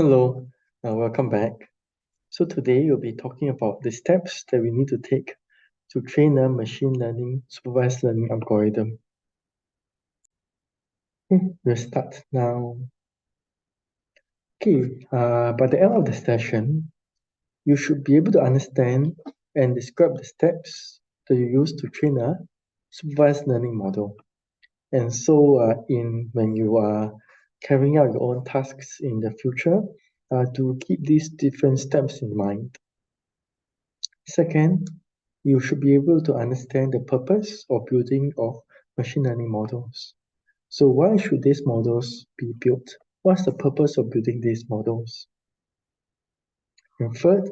Hello, welcome back. So today we'll be talking about the steps that we need to take to train a machine learning supervised learning algorithm. We'll start now. By the end of the session, you should be able to understand and describe the steps that you use to train a supervised learning model. And so when you are carrying out your own tasks in the future, to keep these different steps in mind. Second, you should be able to understand the purpose or building of machine learning models. So why should these models be built? What's the purpose of building these models? And third,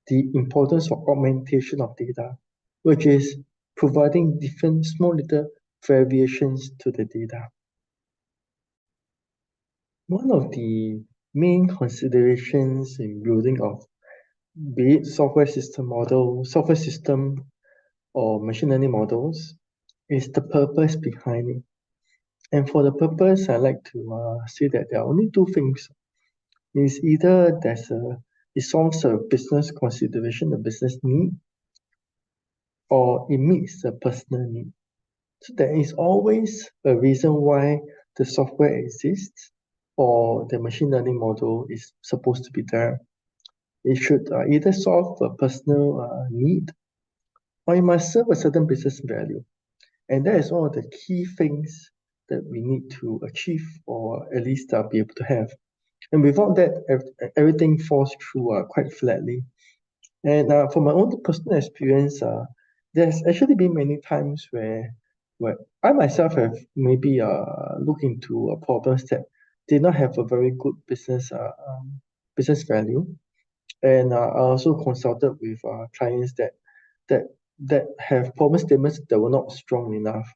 the importance of augmentation of data, which is providing different small little variations to the data. One of the main considerations in building of be it software system or machine learning models is the purpose behind it. And for the purpose, I like to say that there are only two things. It's either it solves a business consideration, a business need, or it meets a personal need. So there is always a reason why the software exists or the machine learning model is supposed to be there. It should either solve a personal need or it must serve a certain business value. And that is one of the key things that we need to achieve or at least be able to have. And without that, everything falls through quite flatly. And from my own personal experience, there's actually been many times where I myself have maybe looked into problems that did not have a very good business value. And I also consulted with clients that that have problem statements that were not strong enough.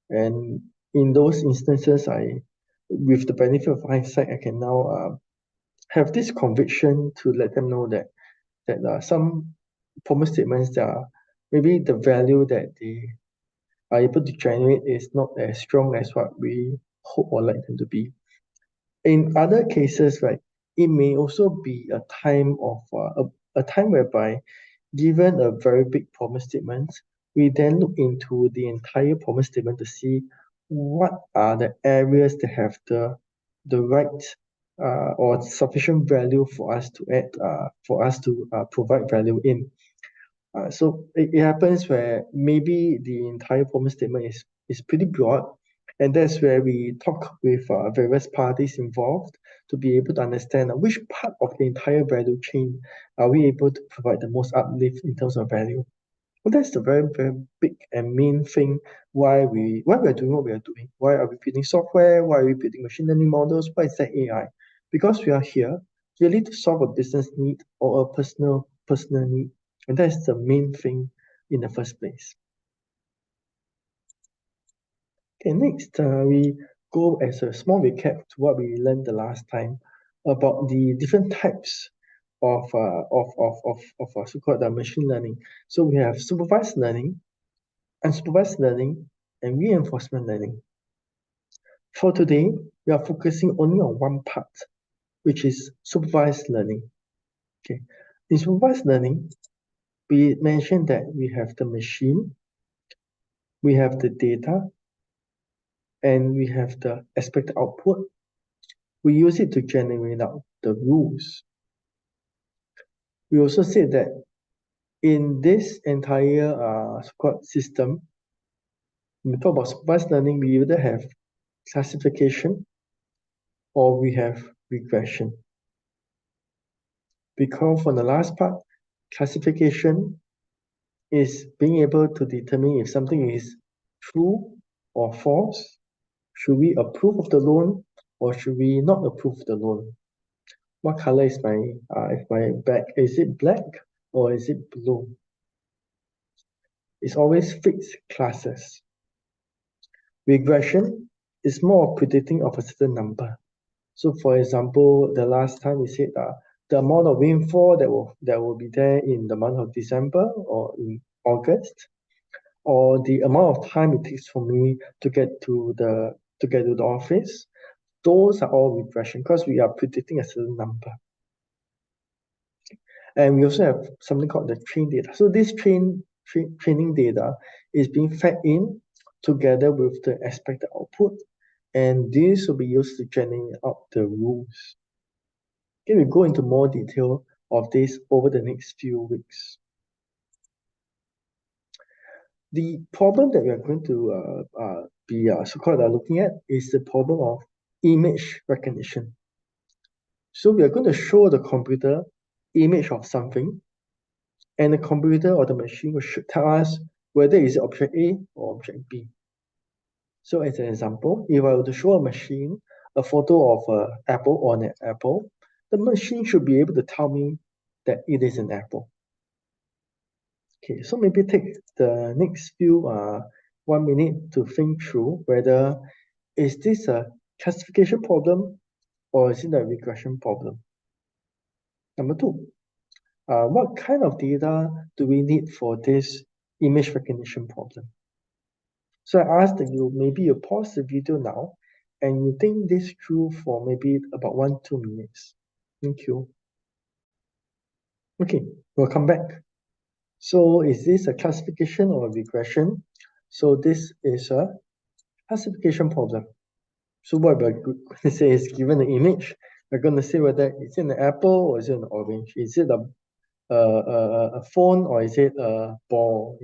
And in those instances, with the benefit of hindsight, I can now have this conviction to let them know that some problem statements that are maybe the value that they are able to generate is not as strong as what we hope or like them to be. In other cases, right, it may also be a time of a time whereby, given a very big problem statement, we then look into the entire problem statement to see what are the areas that have the right or sufficient value for us to add for us to provide value in. So it happens where maybe the entire problem statement is pretty broad, and that's where we talk with various parties involved to be able to understand which part of the entire value chain are we able to provide the most uplift in terms of value. Well, that's the very, very big and main thing why we're doing what we are doing. Why are we building software? Why are we building machine learning models? Why is that AI? Because we are here really to solve a business need or a personal need. And that's the main thing in the first place. Okay, next we go as a small recap to what we learned the last time about the different types of so-called machine learning. So we have supervised learning, unsupervised learning, and reinforcement learning. For today, we are focusing only on one part, which is supervised learning. Okay. In supervised learning, we mentioned that we have the machine, we have the data, and we have the expected output. We use it to generate out the rules. We also said that in this entire so-called system, when we talk about supervised learning, we either have classification or we have regression. Because for the last part, classification is being able to determine if something is true or false. Should we approve of the loan or should we not approve the loan? What color is my bag? Is it black or is it blue? It's always fixed classes. Regression is more predicting of a certain number. So for example, the last time we said the amount of rainfall that will be there in the month of December or in August, or the amount of time it takes for me to get to the office, those are all regression because we are predicting a certain number. And we also have something called the train data. So this training data is being fed in together with the expected output, and this will be used to generate out the rules. Okay, we'll go into more detail of this over the next few weeks. The problem that we are going to be so-called looking at is the problem of image recognition. So we are going to show the computer image of something, and the computer or the machine should tell us whether it's object A or object B. So as an example, if I were to show a machine a photo of an apple on an apple, the machine should be able to tell me that it is an apple. Okay, so maybe take the next few 1 minute to think through whether is this a classification problem or is it a regression problem? Number two, what kind of data do we need for this image recognition problem? So I asked that maybe you pause the video now and you think this through for maybe about 1-2 minutes. Thank you. Okay, we'll come back. So is this a classification or a regression? So this is a classification problem. So what we're going to say is given the image, we're going to say whether it's an apple or is it an orange? Is it a phone or is it a ball?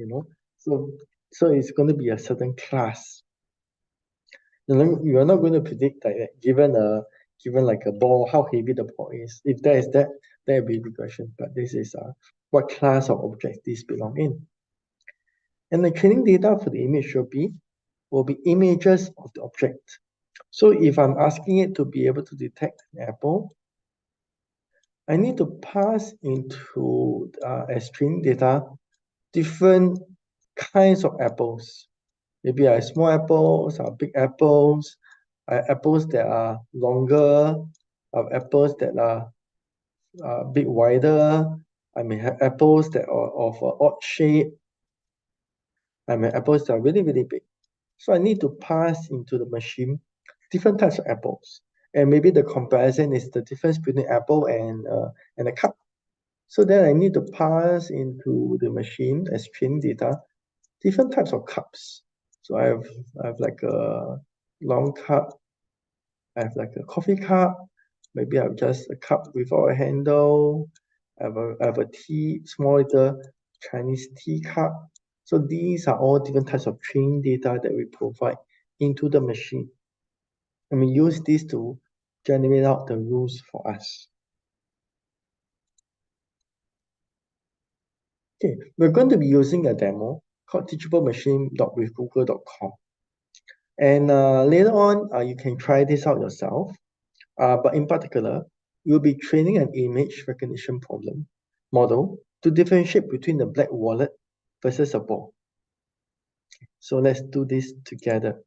So it's going to be a certain class. You are not going to predict that given like a ball, how heavy the ball is. If there is that will be regression. But this is what class of objects these belong in. And the training data for the image will be images of the object. So if I'm asking it to be able to detect an apple, I need to pass into as training data different kinds of apples. Maybe I have small apples, big apples, apples that are longer, apples that are a bit wider. I may have apples that are of an odd shape. I may have apples that are really, really big. So I need to pass into the machine different types of apples. And maybe the comparison is the difference between apple and a cup. So then I need to pass into the machine as training data different types of cups. So I have like a long cup, I have like a coffee cup, maybe I have just a cup without a handle, I have a small little Chinese tea cup. So these are all different types of training data that we provide into the machine. And we use this to generate out the rules for us. Okay, we're going to be using a demo called teachablemachine.withgoogle.com. And later on, you can try this out yourself. But in particular, we'll be training an image recognition model to differentiate between the black wallet versus a ball. So let's do this together.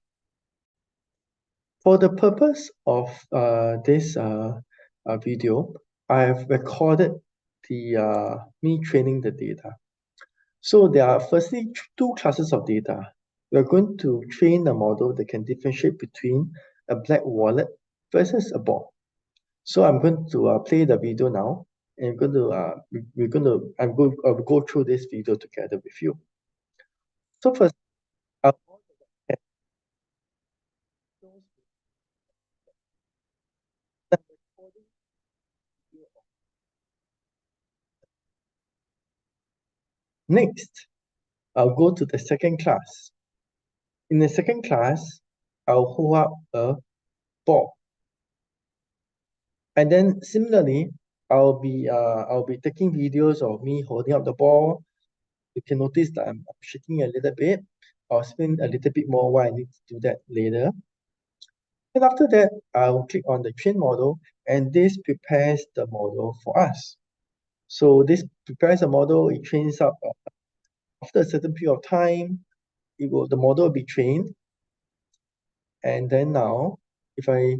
For the purpose of this video, I have recorded me training the data. So there are firstly two classes of data. We're going to train a model that can differentiate between a black wallet versus a ball. So I'm going to play the video now, and I'll go through this video together with you. So first, next, I'll go to the second class. In the second class, I'll hold up a ball. And then similarly, I'll be taking videos of me holding up the ball. You can notice that I'm shaking a little bit. I'll spin a little bit more why I need to do that later. And after that, I'll click on the train model, and this prepares the model for us. So this prepares a model, it trains up after a certain period of time, the model will be trained. And then now, if I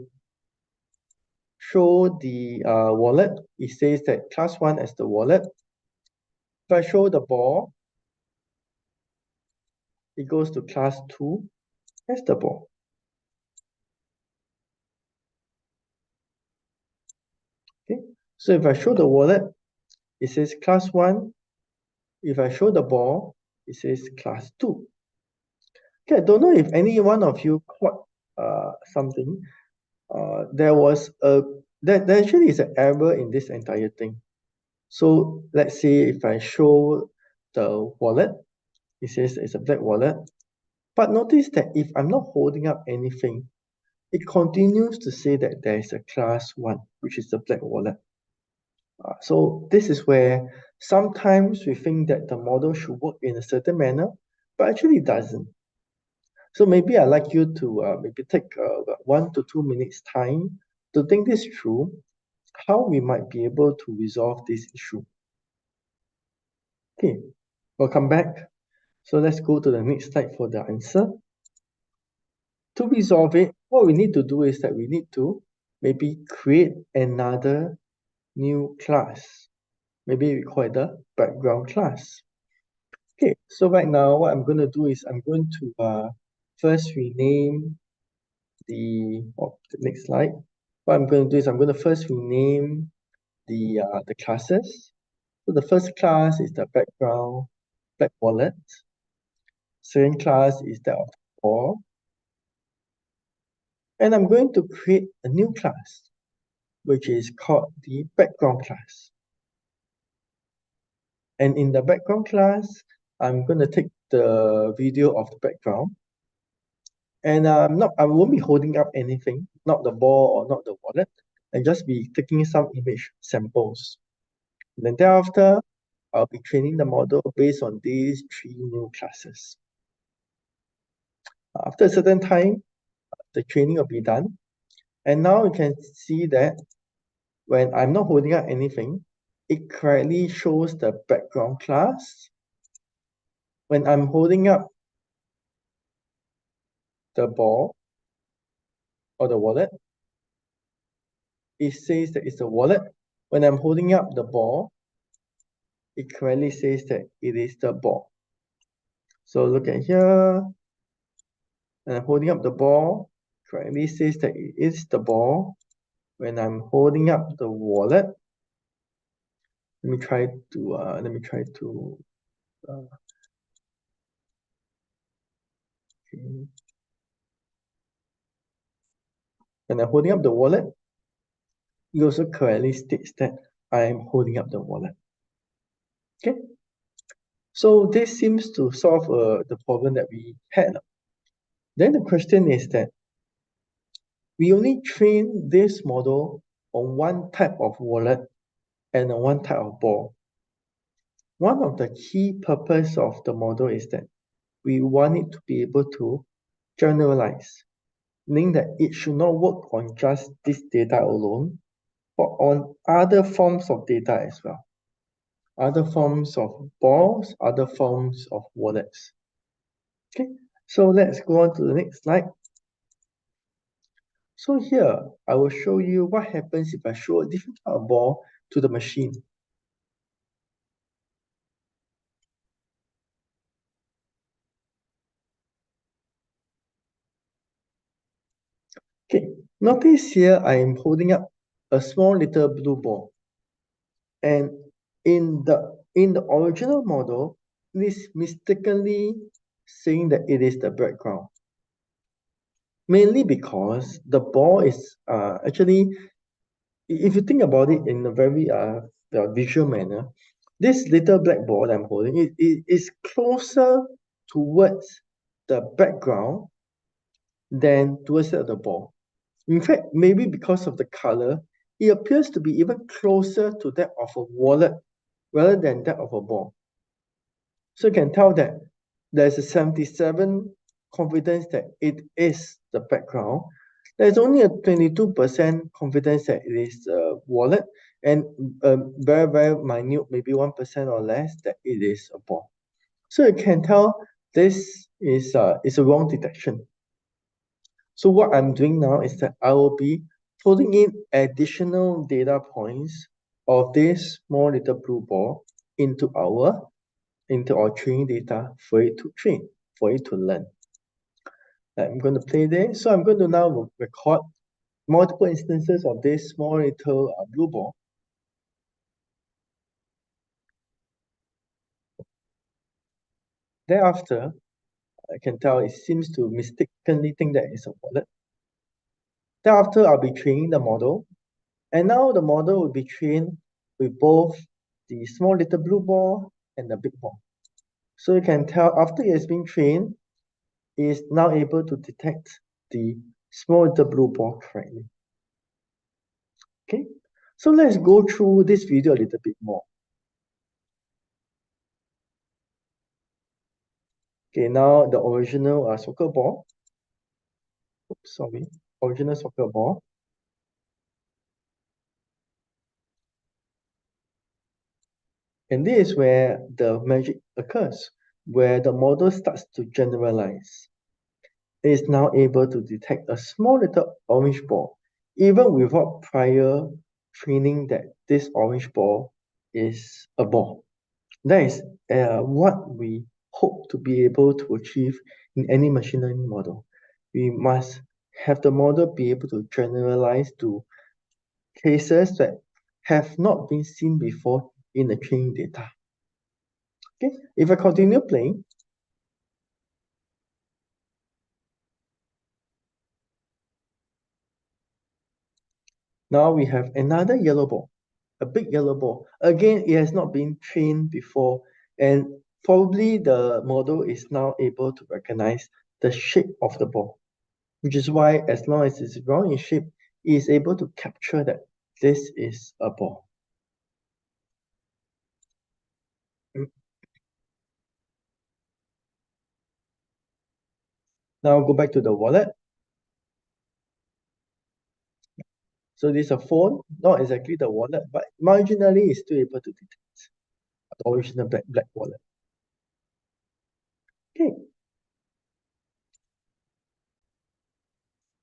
show the wallet, it says that class 1 as the wallet. If I show the ball, it goes to class 2 as the ball. So if I show the wallet, it says class 1. If I show the ball, it says class 2. Okay, I don't know if any one of you caught something. There actually is an error in this entire thing. So let's say if I show the wallet, it says it's a black wallet. But notice that if I'm not holding up anything, it continues to say that there is a class 1, which is the black wallet. So this is where sometimes we think that the model should work in a certain manner, but actually it doesn't. So maybe I'd like you to maybe take 1 to 2 minutes time to think this through, how we might be able to resolve this issue. Okay, welcome back. So let's go to the next slide for the answer. To resolve it, what we need to do is that we need to maybe create another new class. Maybe we call it the background class. Okay, so right now what I'm going to do is I'm going to first rename the next slide. What I'm going to do is I'm going to first rename the classes. So the first class is the background black wallet. Second class is that of ball. And I'm going to create a new class, which is called the background class. And in the background class, I'm going to take the video of the background. And I won't be holding up anything, not the ball or not the wallet, and just be taking some image samples. And then thereafter, I'll be training the model based on these 3 new classes. After a certain time, the training will be done. And now you can see that when I'm not holding up anything, it correctly shows the background class. When I'm holding up the ball or the wallet, it says that it's a wallet. When I'm holding up the ball, it correctly says that it is the ball. So look at here, and I'm holding up the ball, correctly says that it is the ball. When I'm holding up the wallet, let me try to okay. When I'm holding up the wallet, it also correctly states that I am holding up the wallet. Okay, so this seems to solve the problem that we had. Then the question is that we only train this model on one type of wallet and on one type of ball. One of the key purpose of the model is that we want it to be able to generalize, meaning that it should not work on just this data alone, but on other forms of data as well. Other forms of balls, other forms of wallets. Okay, so let's go on to the next slide. So here, I will show you what happens if I show a different type of ball to the machine. Okay, notice here I am holding up a small little blue ball. And in the original model, it is mistakenly saying that it is the background. Mainly because the ball is actually, if you think about it in a very visual manner, this little black ball that I'm holding it is closer towards the background than towards the ball. In fact, maybe because of the color, it appears to be even closer to that of a wallet rather than that of a ball. So you can tell that there's a 77 confidence that it is the background. There's only a 22% confidence that it is a wallet, and a very, very minute, maybe 1% or less, that it is a ball. So you can tell this is a wrong detection. So what I'm doing now is that I will be putting in additional data points of this small little blue ball into our training data for it to train, for it to learn. I'm going to play this. So I'm going to now record multiple instances of this small little blue ball. Thereafter, I can tell it seems to mistakenly think that it's a wallet. Thereafter, I'll be training the model, and now the model will be trained with both the small little blue ball and the big ball. So you can tell after it has been trained, it is now able to detect the small little blue ball correctly. Okay, so let's go through this video a little bit more. Okay, now the original soccer ball. Oops, sorry, original soccer ball. And this is where the magic occurs, where the model starts to generalize. It is now able to detect a small little orange ball, even without prior training that this orange ball is a ball. That is what we hope to be able to achieve in any machine learning model. We must have the model be able to generalize to cases that have not been seen before in the training data. Okay, if I continue playing, now we have another yellow ball, a big yellow ball. Again, it has not been trained before, and probably the model is now able to recognize the shape of the ball, which is why as long as it's round in shape, it is able to capture that this is a ball. Now go back to the wallet. So this is a phone, not exactly the wallet, but marginally it's still able to detect the original black wallet. Okay.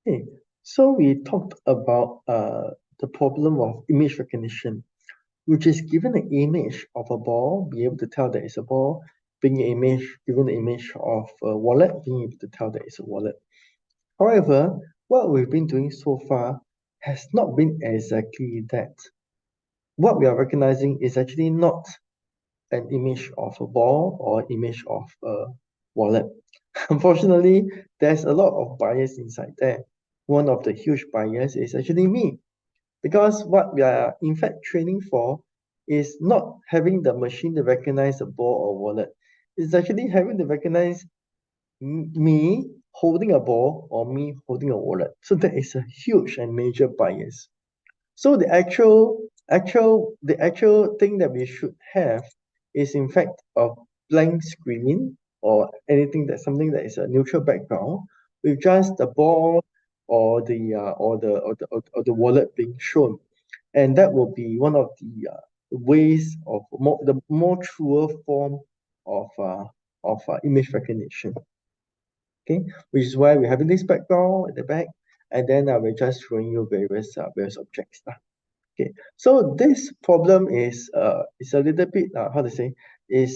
Okay. So we talked about the problem of image recognition, which is given an image of a ball, be able to tell that it's a ball, given the image of a wallet, being able to tell that it's a wallet. However, what we've been doing so far has not been exactly that. What we are recognizing is actually not an image of a ball or image of a wallet. Unfortunately, there's a lot of bias inside there. One of the huge bias is actually me, because what we are in fact training for is not having the machine to recognize a ball or wallet. It's actually having to recognize me holding a ball or me holding a wallet. So that is a huge and major bias. So the actual thing that we should have is in fact a blank screen or something that is a neutral background with just the ball or the wallet being shown, and that will be one of the ways of the more truer form of image recognition. Okay, which is why we're having this background at the back, and then we're just showing you various objects. Okay, so this problem is a little bit how to say it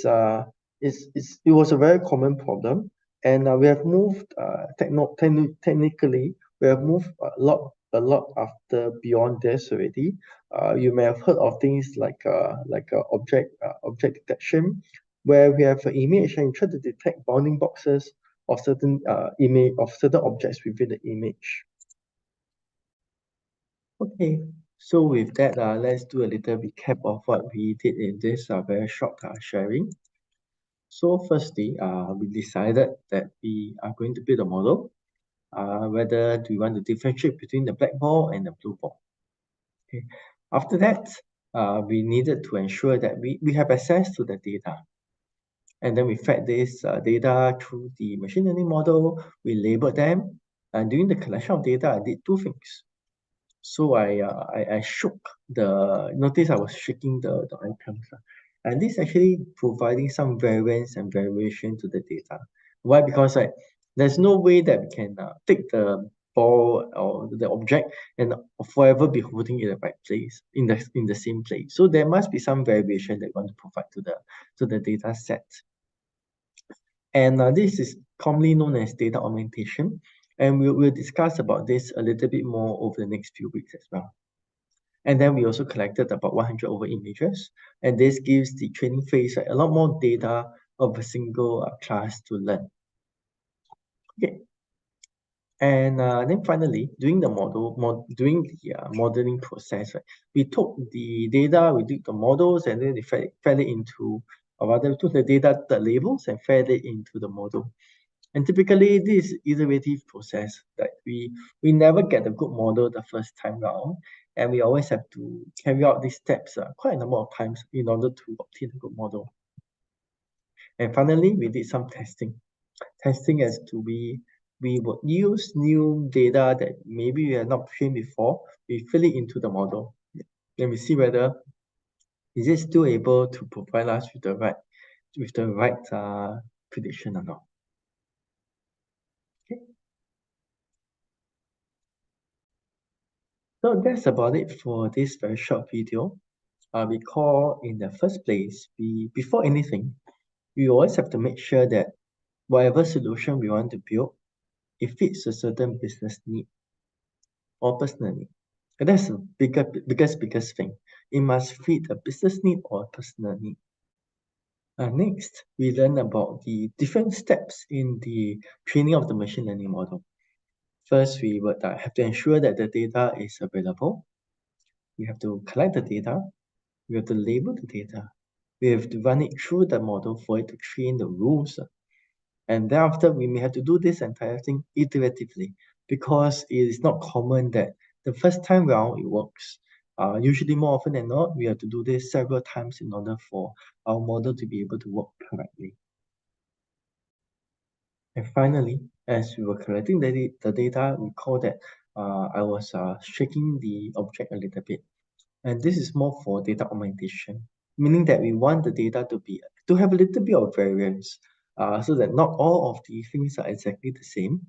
was a very common problem, and we have moved technically we have moved a lot after beyond this already. You may have heard of things like object detection, where we have an image and try to detect bounding boxes of certain image of certain objects within the image. Okay, so with that, let's do a little recap of what we did in this very short sharing. So firstly, we decided that we are going to build a model, whether do we want to differentiate between the black ball and the blue ball. Okay. After that, we needed to ensure that we have access to the data. And then we fed this data through the machine learning model, we labeled them, and during the collection of data, I did two things. So I shook notice I was shaking the items. And this actually providing some variance and variation to the data. Why? Because there's no way that we can take the ball or the object and forever be holding it in the right place, in the same place. So there must be some variation that we want to provide to the data set. And this is commonly known as data augmentation. And we'll discuss about this a little bit more over the next few weeks as well. And then we also collected about 100 over images. And this gives the training phase a lot more data of a single class to learn. Okay. And then finally, during the modeling process, right, we took the data, we did the models, and then we fed it into, or rather, we took the data, the labels, and fed it into the model. And typically, this iterative process that we never get a good model the first time round, and we always have to carry out these steps quite a number of times in order to obtain a good model. And finally, we did some testing. Testing as to we would use new data that maybe we have not trained before. We fill it into the model. Then we see whether is it still able to provide us with the right prediction or not. Okay. So that's about it for this very short video. Recall in the first place, before anything, we always have to make sure that whatever solution we want to build, it fits a certain business need or personal need. And that's the biggest thing. It must fit a business need or a personal need. Next, we learn about the different steps in the training of the machine learning model. First, we would have to ensure that the data is available. We have to collect the data. We have to label the data. We have to run it through the model for it to train the rules. And thereafter, we may have to do this entire thing iteratively because it is not common that the first time round it works. Usually, more often than not, we have to do this several times in order for our model to be able to work correctly. And finally, as we were collecting the data, recall that I was shaking the object a little bit. And this is more for data augmentation, meaning that we want the data to have a little bit of variance, so that not all of the things are exactly the same.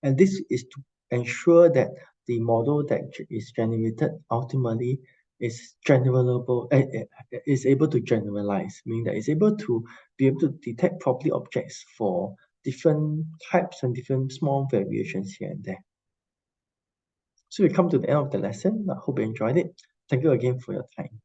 And this is to ensure that the model that is generated ultimately is generalizable, is able to generalize, meaning that it's able to be able to detect properly objects for different types and different small variations here and there. So we come to the end of the lesson. I hope you enjoyed it. Thank you again for your time.